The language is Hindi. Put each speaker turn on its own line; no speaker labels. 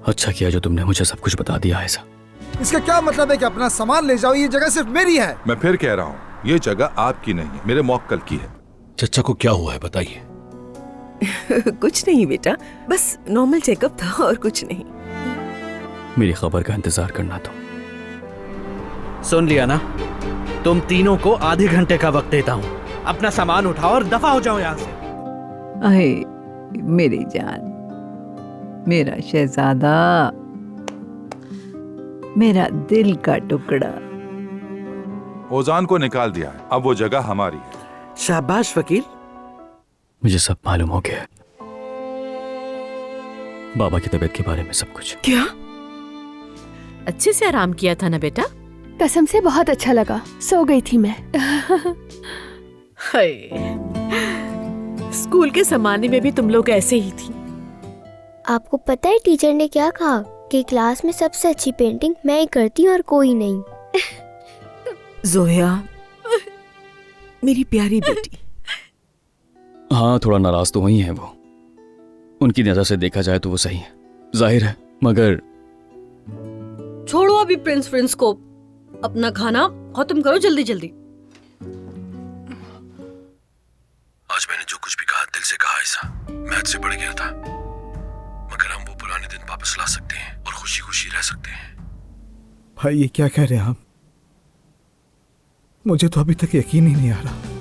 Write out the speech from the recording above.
अच्छा किया जो तुमने मुझे सब कुछ बता दिया ऐसा।
इसका क्या मतलब है कि अपना सामान ले जाओ, ये जगह सिर्फ मेरी है।
मैं फिर कह रहा हूँ, ये जगह आपकी नहीं है, मेरे मौक्कल की है।
चचा को क्या हुआ है बताइए।
कुछ नहीं बेटा, बस नॉर्मल चेकअप था और कुछ नहीं।
मेरी खबर का इंतजार करना तो।
सुन लिया ना, तुम तीनों को आधे घंटे का वक्त देता हूँ। अपना सामान उठाओ और दफा हो जाओ यहाँ से।
अहे मेरी जान, मेरा शहजादा, मेरा दिल का टुकड़ा।
ओजान को निकाल दिया है, अब वो जगह हमारी है।
शाबाश वकील।
मुझे सब मालूम हो गया, बाबा की तबीयत के बारे में सब कुछ।
क्या?
अच्छे से आराम किया था ना बेटा?
कसम से बहुत अच्छा लगा, सो गई थी मैं।
हाय, स्कूल के जमाने में भी तुम लोग ऐसे ही थी।
आपको पता है टीचर ने क्या कहा कि क्लास में सबसे अच्छी पेंटिंग मैं ही करती हूँ और कोई नहीं।
जोया, मेरी प्यारी बेटी।
हाँ, थोड़ा नाराज तो हुई है वो। उनकी नजर से देखा जाए तो वो सही है, जाहिर है, मगर
छोड़ो अभी प्रिंस को, अपना खाना खत्म करो जल्दी जल्दी।
आज मैंने जो कुछ भी कहा दिल से कहा ऐसा, मैच से बढ़ गया था, मगर हम वो पुराने दिन वापस ला सकते हैं और खुशी खुशी रह सकते हैं।
भाई ये क्या कह रहे हैं आप? मुझे तो अभी तक यकीन ही नहीं आ रहा।